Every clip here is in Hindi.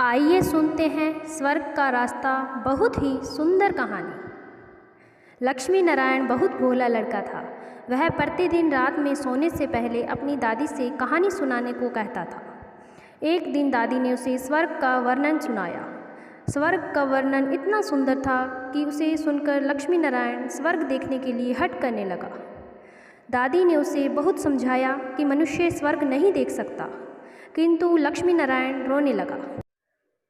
आइए सुनते हैं स्वर्ग का रास्ता, बहुत ही सुंदर कहानी। लक्ष्मी नारायण बहुत भोला लड़का था। वह प्रतिदिन रात में सोने से पहले अपनी दादी से कहानी सुनाने को कहता था। एक दिन दादी ने उसे स्वर्ग का वर्णन सुनाया। स्वर्ग का वर्णन इतना सुंदर था कि उसे सुनकर लक्ष्मी नारायण स्वर्ग देखने के लिए हट करने लगा। दादी ने उसे बहुत समझाया कि मनुष्य स्वर्ग नहीं देख सकता, किंतु लक्ष्मी नारायण रोने लगा।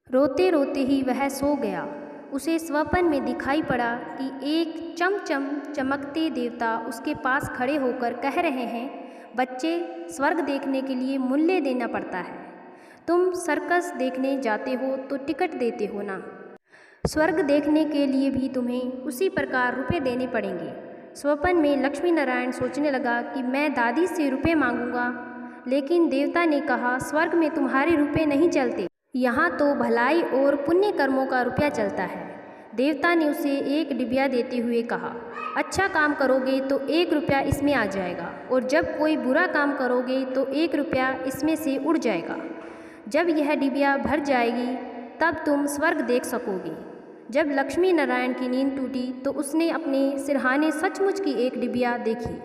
रोते रोते ही वह सो गया। उसे स्वप्न में दिखाई पड़ा कि एक चमचम चमकते देवता उसके पास खड़े होकर कह रहे हैं, बच्चे, स्वर्ग देखने के लिए मूल्य देना पड़ता है। तुम सर्कस देखने जाते हो तो टिकट देते हो ना, स्वर्ग देखने के लिए भी तुम्हें उसी प्रकार रुपए देने पड़ेंगे। स्वप्न में लक्ष्मी नारायण सोचने लगा कि मैं दादी से रुपए मांगूंगा, लेकिन देवता ने कहा, स्वर्ग में तुम्हारे रुपए नहीं चलते, यहाँ तो भलाई और पुण्य कर्मों का रुपया चलता है। देवता ने उसे एक डिबिया देते हुए कहा, अच्छा काम करोगे तो 1 रुपया इसमें आ जाएगा, और जब कोई बुरा काम करोगे तो 1 रुपया इसमें से उड़ जाएगा। जब यह डिबिया भर जाएगी तब तुम स्वर्ग देख सकोगे। जब लक्ष्मी नारायण की नींद टूटी तो उसने अपने सिरहाने सचमुच की एक डिबिया देखी।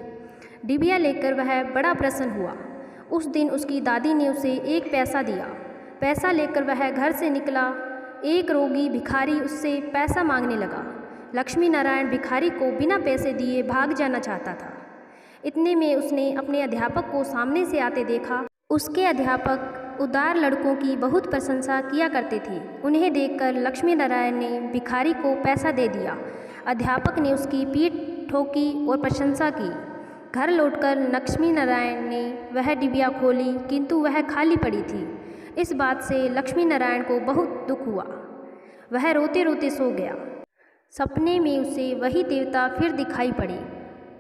डिबिया लेकर वह बड़ा प्रसन्न हुआ। उस दिन उसकी दादी ने उसे 1 पैसा दिया। पैसा लेकर वह घर से निकला। एक रोगी भिखारी उससे पैसा मांगने लगा। लक्ष्मी नारायण भिखारी को बिना पैसे दिए भाग जाना चाहता था। इतने में उसने अपने अध्यापक को सामने से आते देखा। उसके अध्यापक उदार लड़कों की बहुत प्रशंसा किया करते थे। उन्हें देखकर लक्ष्मी नारायण ने भिखारी को पैसा दे दिया। अध्यापक ने उसकी पीठ ठोकी और प्रशंसा की। घर लौटकर लक्ष्मी नारायण ने वह डिबिया खोली, किंतु वह खाली पड़ी थी। इस बात से लक्ष्मी नारायण को बहुत दुख हुआ। वह रोते रोते सो गया। सपने में उसे वही देवता फिर दिखाई पड़े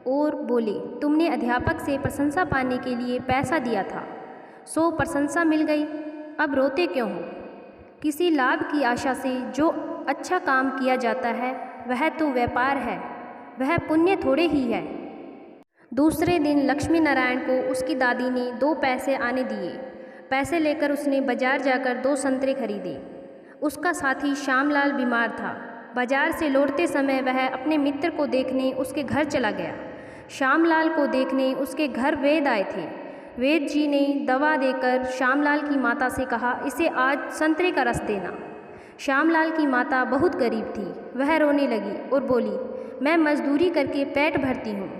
और बोले, तुमने अध्यापक से प्रशंसा पाने के लिए पैसा दिया था, सो प्रशंसा मिल गई, अब रोते क्यों हो? किसी लाभ की आशा से जो अच्छा काम किया जाता है वह तो व्यापार है, वह पुण्य थोड़े ही है। दूसरे दिन लक्ष्मी नारायण को उसकी दादी ने 2 पैसे आने दिए। पैसे लेकर उसने बाजार जाकर 2 संतरे खरीदे। उसका साथी श्यामलाल बीमार था। बाजार से लौटते समय वह अपने मित्र को देखने उसके घर चला गया। श्यामलाल को देखने उसके घर वैद्य आए थे। वैद्य जी ने दवा देकर श्यामलाल की माता से कहा, इसे आज संतरे का रस देना। श्यामलाल की माता बहुत गरीब थी। वह रोने लगी और बोली, मैं मजदूरी करके पेट भरती हूँ।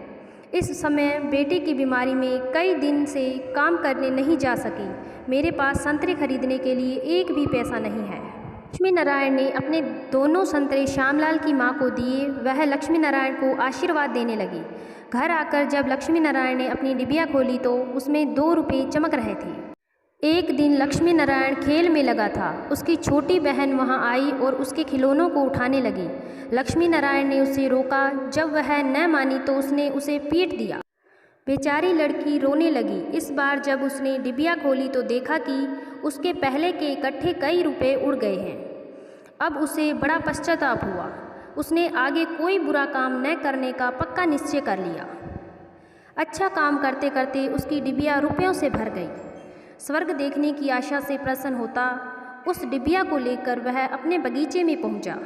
इस समय बेटे की बीमारी में कई दिन से काम करने नहीं जा सकी। मेरे पास संतरे खरीदने के लिए 1 भी पैसा नहीं है। लक्ष्मी नारायण ने अपने दोनों संतरे श्यामलाल की माँ को दिए। वह लक्ष्मी नारायण को आशीर्वाद देने लगी। घर आकर जब लक्ष्मी नारायण ने अपनी डिबिया खोली तो उसमें 2 रुपये चमक रहे थे। एक दिन लक्ष्मी नारायण खेल में लगा था। उसकी छोटी बहन वहां आई और उसके खिलौनों को उठाने लगी। लक्ष्मी नारायण ने उसे रोका। जब वह न मानी तो उसने उसे पीट दिया। बेचारी लड़की रोने लगी। इस बार जब उसने डिबिया खोली तो देखा कि उसके पहले के इकट्ठे कई रुपए उड़ गए हैं। अब उसे बड़ा पश्चाताप हुआ। उसने आगे कोई बुरा काम न करने का पक्का निश्चय कर लिया। अच्छा काम करते करते उसकी डिबिया रुपयों से भर गई। स्वर्ग देखने की आशा से प्रसन्न होता उस डिबिया को लेकर वह अपने बगीचे में पहुंचा।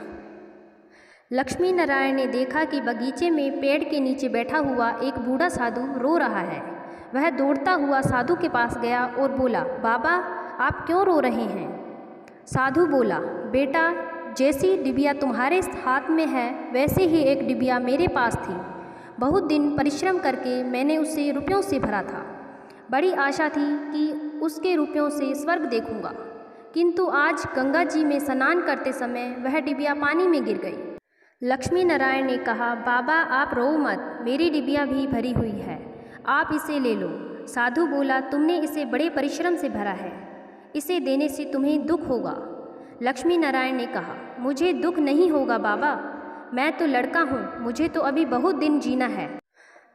लक्ष्मी नारायण ने देखा कि बगीचे में पेड़ के नीचे बैठा हुआ एक बूढ़ा साधु रो रहा है। वह दौड़ता हुआ साधु के पास गया और बोला, बाबा, आप क्यों रो रहे हैं? साधु बोला, बेटा, जैसी डिबिया तुम्हारे हाथ में है वैसे ही एक डिबिया मेरे पास थी। बहुत दिन परिश्रम करके मैंने उसे रुपयों से भरा था। बड़ी आशा थी कि उसके रुपयों से स्वर्ग देखूंगा, किंतु आज गंगा जी में स्नान करते समय वह डिबिया पानी में गिर गई। लक्ष्मी नारायण ने कहा, बाबा, आप रो मत, मेरी डिबिया भी भरी हुई है, आप इसे ले लो। साधु बोला, तुमने इसे बड़े परिश्रम से भरा है, इसे देने से तुम्हें दुख होगा। लक्ष्मी नारायण ने कहा, मुझे दुख नहीं होगा बाबा, मैं तो लड़का हूँ, मुझे तो अभी बहुत दिन जीना है।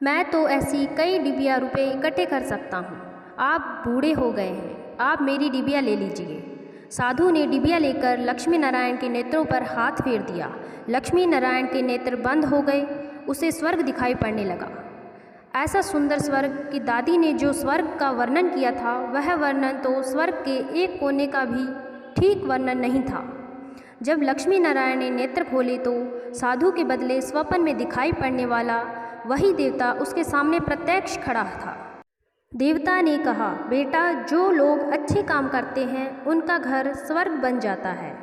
मैं तो ऐसी कई डिबिया रुपए इकट्ठे कर सकता हूँ। आप बूढ़े हो गए हैं, आप मेरी डिबिया ले लीजिए। साधु ने डिबिया लेकर लक्ष्मी नारायण के नेत्रों पर हाथ फेर दिया। लक्ष्मी नारायण के नेत्र बंद हो गए। उसे स्वर्ग दिखाई पड़ने लगा। ऐसा सुंदर स्वर्ग कि दादी ने जो स्वर्ग का वर्णन किया था वह वर्णन तो स्वर्ग के एक कोने का भी ठीक वर्णन नहीं था। जब लक्ष्मी नारायण ने नेत्र खोले तो साधु के बदले स्वप्न में दिखाई पड़ने वाला वही देवता उसके सामने प्रत्यक्ष खड़ा था। देवता ने कहा, बेटा, जो लोग अच्छे काम करते हैं उनका घर स्वर्ग बन जाता है।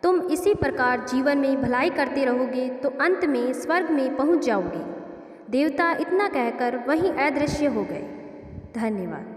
तुम इसी प्रकार जीवन में भलाई करते रहोगे तो अंत में स्वर्ग में पहुंच जाओगे। देवता इतना कहकर वहीं अदृश्य हो गए। धन्यवाद।